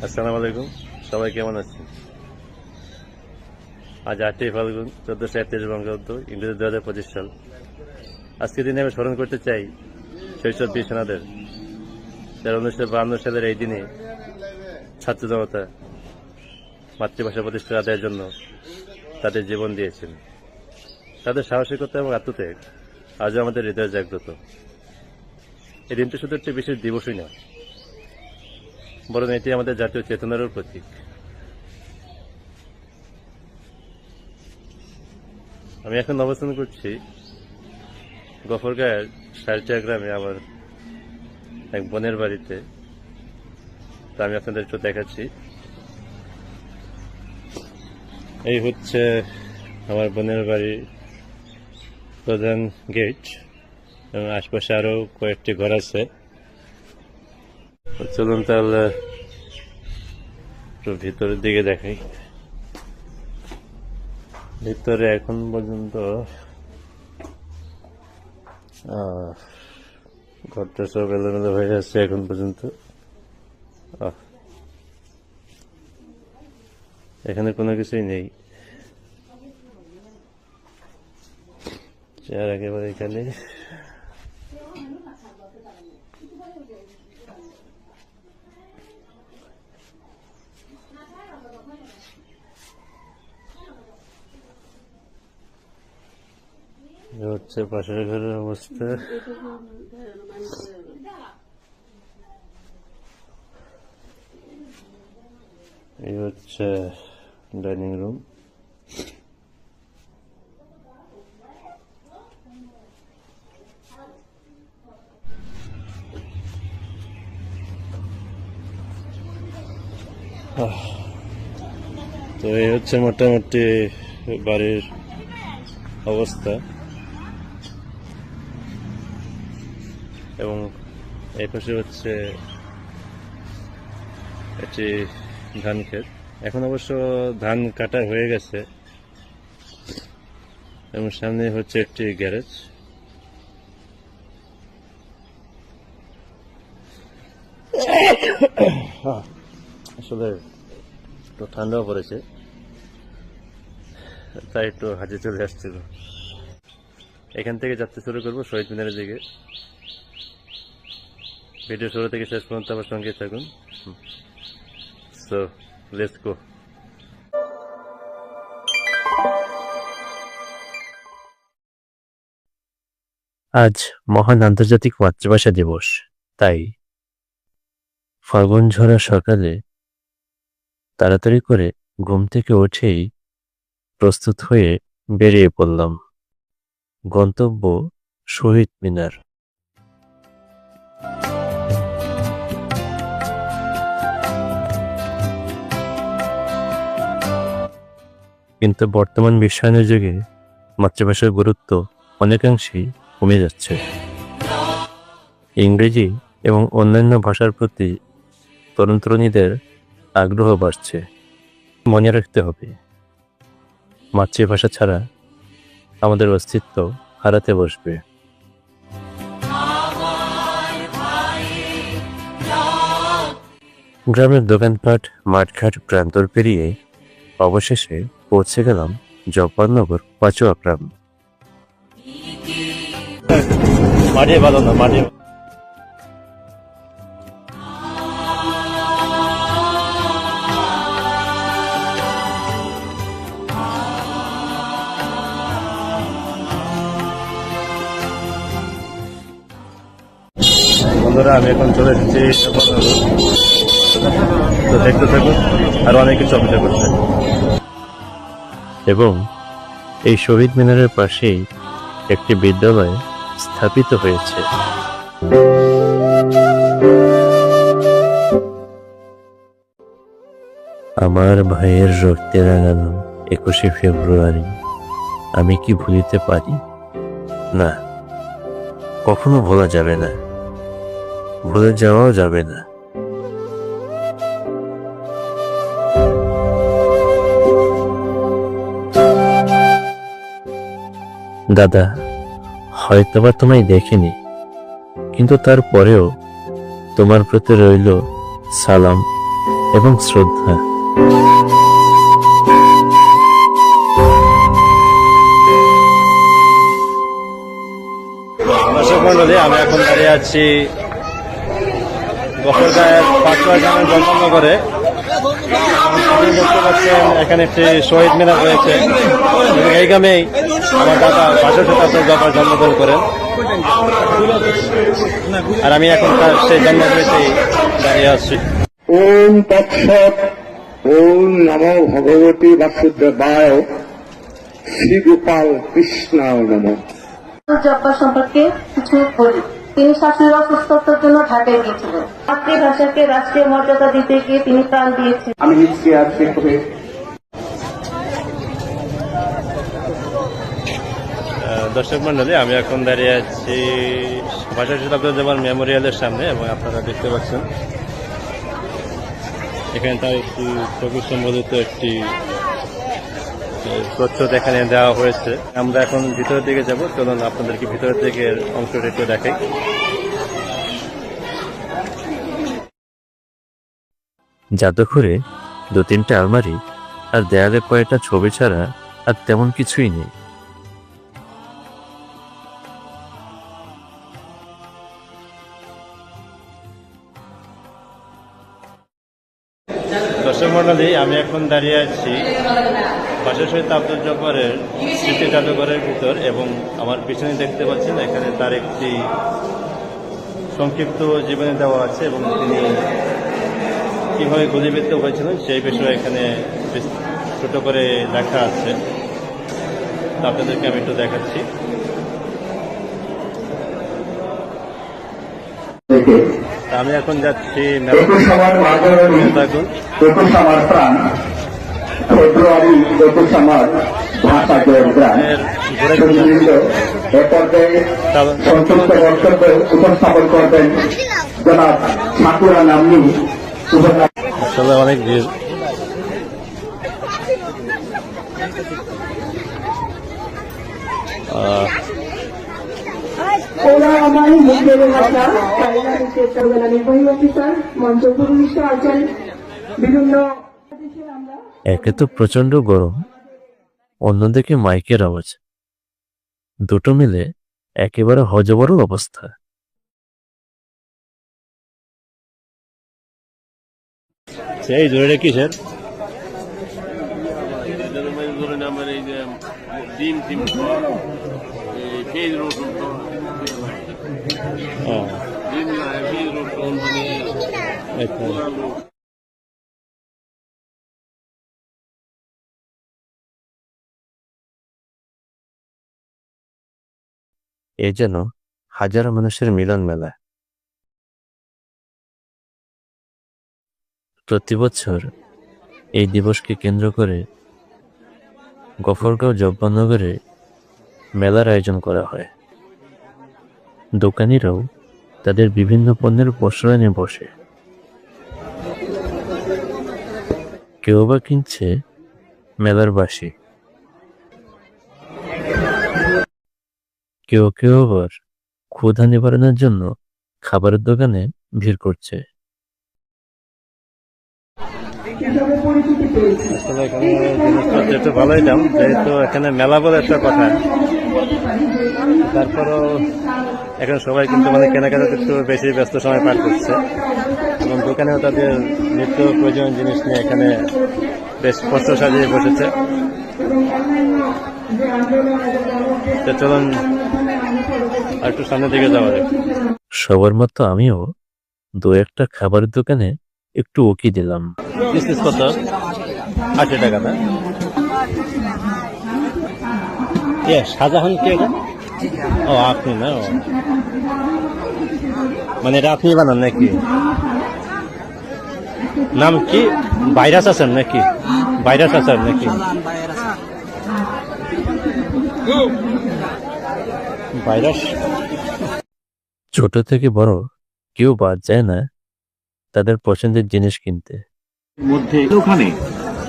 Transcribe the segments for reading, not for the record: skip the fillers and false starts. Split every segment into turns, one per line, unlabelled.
আসসালামু আলাইকুম, সবাই কেমন আছেন? আজ 8ই ফাল্গুন 1431 বঙ্গাব্দ, ইংরেজি 2025 সাল। আজকের দিনে আমি স্মরণ করতে চাই শৈশব বীর সেনাদের, যারা 1952 সালের এই দিনে ছাত্র জনতা মাতৃভাষা প্রতিষ্ঠার আদায়ের জন্য তাদের জীবন দিয়েছেন। তাদের সাহসিকতা এবং আত্মত্যাগ আজও আমাদের হৃদয়ে জাগ্রত। এই দিনটি শুধু একটি বিশেষ দিবসই নয়, বরং এটি আমাদের জাতীয় চেতনারও প্রতীক। আমি এখন অবস্থান করছি গফরগাঁয়ের সারটিয়া গ্রামে আমার এক বোনের বাড়িতে। তা আমি আপনাদের একটু দেখাচ্ছি। এই হচ্ছে আমার বোনের বাড়ির প্রধান গেট, এবং আশপাশে আরো কয়েকটি ঘর আছে। চলুন তাহলে একটু ভিতরের দিকে দেখাই। ভিতরে এখন পর্যন্ত ঘরটা সব এলোমেলো হয়ে আছে এখন পর্যন্ত। এখানে কোনো কিছুই নেই, চেয়ার একেবারে খালি। হচ্ছে পাশের ঘরের অবস্থা। এই হচ্ছে ডাইনিং রুম। তো এই হচ্ছে মোটামুটি বাড়ির অবস্থা, এবং এই পাশে হচ্ছে একটি ধান ক্ষেত। এখন অবশ্য ধান কাটা হয়ে গেছে, এবং সামনে হচ্ছে একটি গ্যারেজ। আসলে একটু ঠান্ডাও পড়েছে, তাই একটু হাঁটে চলে আসছিল। এখান থেকে যাত্রা শুরু করবো শহীদ মিনারের দিকে। ভিডিও শুরু থেকে শেষ পর্যন্ত আমার সঙ্গে থাকুন। So let's go. আজ মহান আন্তর্জাতিক মাতৃভাষা দিবস, তাই ফাল্গুন ঝরা সকালে তাড়াতাড়ি করে ঘুম থেকে উঠেই প্রস্তুত হয়ে বেরিয়ে পড়লাম। গন্তব্য শহীদ মিনার। কিন্তু বর্তমান বিশ্বায়নের যুগে মাতৃভাষার গুরুত্ব অনেকাংশেই কমে যাচ্ছে। ইংরেজি এবং অন্যান্য ভাষার প্রতি তরুণ তরুণীদের আগ্রহ বাড়ছে। মনে রাখতে হবে, মাতৃভাষা ছাড়া আমাদের অস্তিত্ব হারাতে বসবে। গ্রামের দোকানপাট, মাঠঘাট, প্রান্তর পেরিয়ে অবশেষে পৌঁছে গেলাম জব্বারনগর পাচুয়া গ্রাম। মাঠে ভালো না, মাঠে বন্ধুরা, আমি এখন চলে এসেছি জব্বারনগর। তো দেখতে থাকুন, আর অনেক কিছু অপেক্ষা করছে। এবং এই শহীদ মিনারের পাশেই একটি বিদ্যালয় স্থাপিত হয়েছে। আমার ভাইয়ের রক্তে রাঙানো 21শে ফেব্রুয়ারি আমি কি ভুলিতে পারি? না, কখনো ভোলা যাবে না, ভুলে যাওয়াও যাবে না। দাদা, হয়তোবা তোমায় দেখিনি, কিন্তু তারপরেও তোমার প্রতি রইল সালাম
এবং শ্রদ্ধা।
দর্শক মন্ডলী, আমি এখন দাঁড়িয়ে আছি গফরগাঁয়ের পাটুয়া গ্রামের জন্মনগরে। দেখতে পাচ্ছেন এখানে একটি শহীদ মিনার রয়েছে এবং এই গ্রামেই আমার দাদা ৬২ শতাব্দীর জবার জন্মগ্রহণ করেন। আর আমি এখন তার সেই জন্মভূমিতেই দাঁড়িয়ে আছি।
ওম তৎসৎ। ওম নমো ভগবতী বাসুদেবায়। শ্রী গোপাল কৃষ্ণায় নমঃ।
জব্বার সম্পর্কে কিছু বলি। তিনি শাশুড়ির অসুস্থতার জন্য ঢাকায় গিয়েছিলেন। মাতৃভাষাকে রাষ্ট্রীয় মর্যাদা দিতে গিয়ে তিনি প্রাণ দিয়েছেন।
আমি নিচ্ছি আর শেখ হয়ে
দর্শক মন্ডলী, আমি এখন দাঁড়িয়ে আছি ৬২ শতাব্দীর জবার মেমোরিয়ালের সামনে এবং আপনারা দেখতে পাচ্ছেন এখানে তার একটি ছবি সম্বলিত একটি প্রচ্ছদ এখানে দেওয়া হয়েছে। আমরা এখন ভিতরের দিকে যাব, চলুন আপনাদেরকে ভিতরের দিকের অংশটা একটু দেখাই।
জাদুঘরে ২-৩টা আলমারি আর দেয়ালে কয়েকটা ছবি ছাড়া আর তেমন কিছুই নেই।
দর্শক মন্ডলী, আমি এখন দাঁড়িয়ে আছি বাদশাহ শহীদ আব্দুল জব্বারের স্মৃতি জাদুঘরের ভিতর এবং আমার পিছনে দেখতে পাচ্ছেন এখানে তার একটি সংক্ষিপ্ত জীবনী দেওয়া আছে এবং তিনি কীভাবে গুলিবিদ্ধ হয়েছিলেন সেই বিষয়ে এখানে ছোট করে লেখা আছে। তো আপনাদেরকে আমি একটু দেখাচ্ছি। আমি এখন যাচ্ছি মেলাগুন।
আমার প্রাণ ফেব্রুয়ারি ২১ আমার ভাষা জয়গ্রাম। এ পর্যায়ে সংক্ষিপ্ত বক্তব্য উপস্থাপন করবেন জনাব ঠাকুরা নামনি।
আসলে অনেক ভিড়।
ওরা আমার মুখের ভাষা তাইরা নির্বাহী অফিসার মঞ্চ ভূমিষ্ঠ আছেন বিভিন্ন।
একে তো প্রচন্ড গরম, অন্যদিকে মাইকের আওয়াজ, দুটো মিলে একেবারে হজবরল অবস্থা।
সেই জোরে কিসের
ধরেন আমার এই যে ডিম টিম পেঁয়াজ রসুন ডিম পেঁয়াজ রসুন মানে আলু।
এ যেন হাজারো মানুষের মিলন মেলা। প্রতি বছর এই দিবসকে কেন্দ্র করে গফরগাঁও জব্বারনগরে মেলার আয়োজন করা হয়। দোকানিরাও তাদের বিভিন্ন পণ্যের পসরা নিয়ে বসে। কেউ বা কিনছে মেলার বাসি, কেউ কেউ আবার ক্ষুধা নিবারণের জন্য খাবারের দোকানে ভিড় করছে।
আসলে এখানে জিনিসপত্র একটু ভালোই দাম, যেহেতু এখানে মেলা বলে একটা কথা। তারপরও এখন সবাই কিন্তু মানে কেনাকাটাতে একটু বেশি ব্যস্ত সময় পার করছে এবং দোকানেও তাদের নিত্য প্রয়োজনীয় জিনিস নিয়ে এখানে বেশ কষ্ট সাজিয়ে বসেছে। তো চলুন আর একটু সামনের দিকে যাওয়া যায়।
সবার মতো আমিও দু একটা খাবারের দোকানে একটু উকি দিলাম।
পিস কত? ৮০ টাকা না? শাহজাহান কে? ও আপনি না? মানে এটা আপনি বানান নাকি? নাম কি? ভাইরাস আছেন নাকি? ভাইরাস আছেন নাকি? ভাইরাস।
ছোট থেকে বড় কেউ বাদ যায় না তাদের পছন্দের জিনিস কিনতে।
মধ্যে ওখানে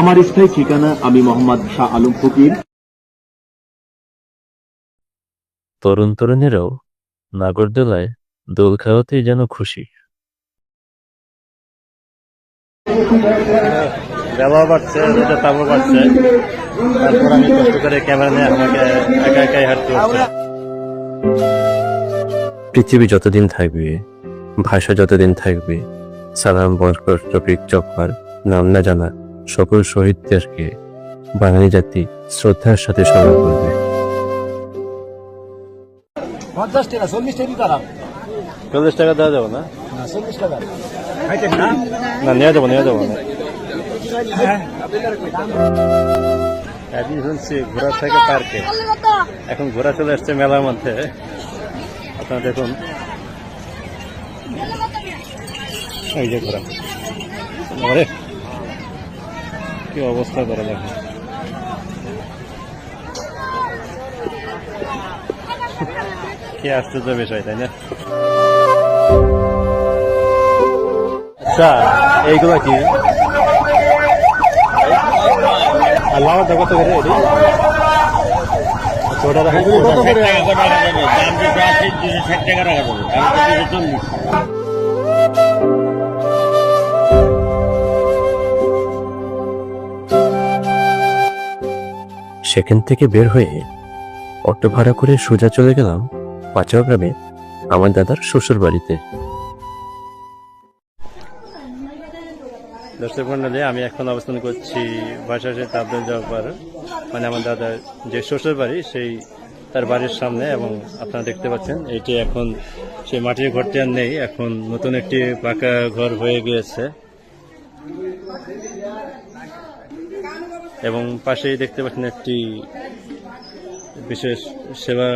আমার স্থায়ী ঠিকানা। আমি মোহাম্মদ শাহ আলম ফকির।
তরুণ তরুণীরাও নাগরদোলায় দোল খাওয়াতেই যেন খুশি।
বেলাও বাড়ছে, রোদের তাপও বাড়ছে, তারপর আমি কষ্ট করে ক্যামেরা নিয়ে আমাকে একা একাই হাঁটতে হচ্ছে।
পৃথিবী যতদিন থাকবে, ভাষা যতদিন থাকবে, সালাম বরকত রফিক জব্বার নাম না জানা সকল শহীদদেরকে বাঙালি জাতি শ্রদ্ধার সাথে স্মরণ করবে।
50 টাকা 40 টাকা দিতাম
40 টাকা দেওয়া যাবে না?
না 40 টাকা খাইতেন না
না, নিয়ে যাবো না। একদিন শুনছি ঘোরা থেকে পার্কে, এখন ঘোরা চলে আসছে মেলার মধ্যে। আপনারা দেখুন, এই যে ঘোরা, আরে কি অবস্থা করে দেখুন। কি আশ্চর্য বিষয়, তাই না? আচ্ছা, এইগুলো কি? আর লাউটা কত করে? ওটা রাখা যাবে?
দাম যেটা আছে 260 টাকা রাখা যাবে, আর 240।
সেখান থেকে বের হয়ে অটো ভাড়া করে সোজা চলে গেলাম পাঁচাও গ্রামে আমার দাদার শ্বশুর বাড়িতে।
দর্শক মন্ডলী, আমি এখন অবস্থান করছি বাসাসে আব্দুল জব্বার, মানে আমার দাদার যে শ্বশুর বাড়ি, সেই তার বাড়ির সামনে। এবং আপনারা দেখতে পাচ্ছেন এটি এখন সেই মাটির ঘরটি আর নেই, এখন নতুন একটি পাকা ঘর হয়ে গিয়েছে। এবং পাশেই দেখতে পাচ্ছেন একটি বিশেষ সেবা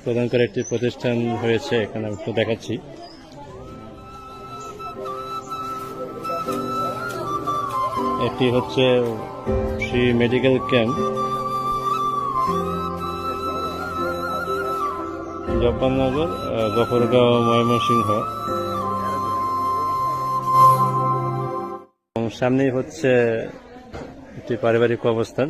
প্রদান করে একটি প্রতিষ্ঠান হয়েছে, এখানে আমি একটু দেখাচ্ছি। এটি হচ্ছে শ্রী মেডিকেল ক্যাম্প, জব্বারনগর, গফরগাঁও, ময়মনসিংহ। এবং সামনেই হচ্ছে একটি পারিবারিক অবস্থান।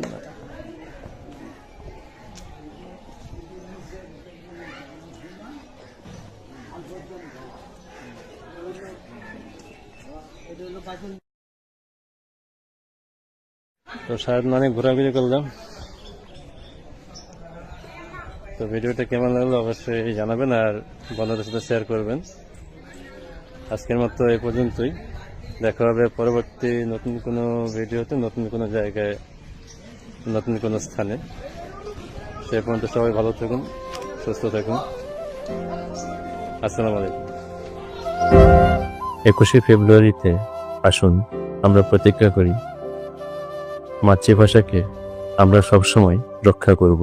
তো সারাদিন অনেক ঘোরাঘুরি করলাম। তো ভিডিওটা কেমন লাগলো অবশ্যই জানাবেন, আর বন্ধুদের সাথে শেয়ার করবেন। আজকের মতো এই পর্যন্তই, দেখা হবে পরবর্তী নতুন কোনো ভিডিওতে, নতুন কোনো জায়গায়, নতুন কোনো স্থানে। সে পর্যন্ত সবাই ভালো থাকুন, সুস্থ থাকুন। আসসালামু আলাইকুম।
21শে ফেব্রুয়ারিতে আসুন আমরা প্রতিজ্ঞা করি, মাতৃভাষাকে আমরা সবসময় রক্ষা করব।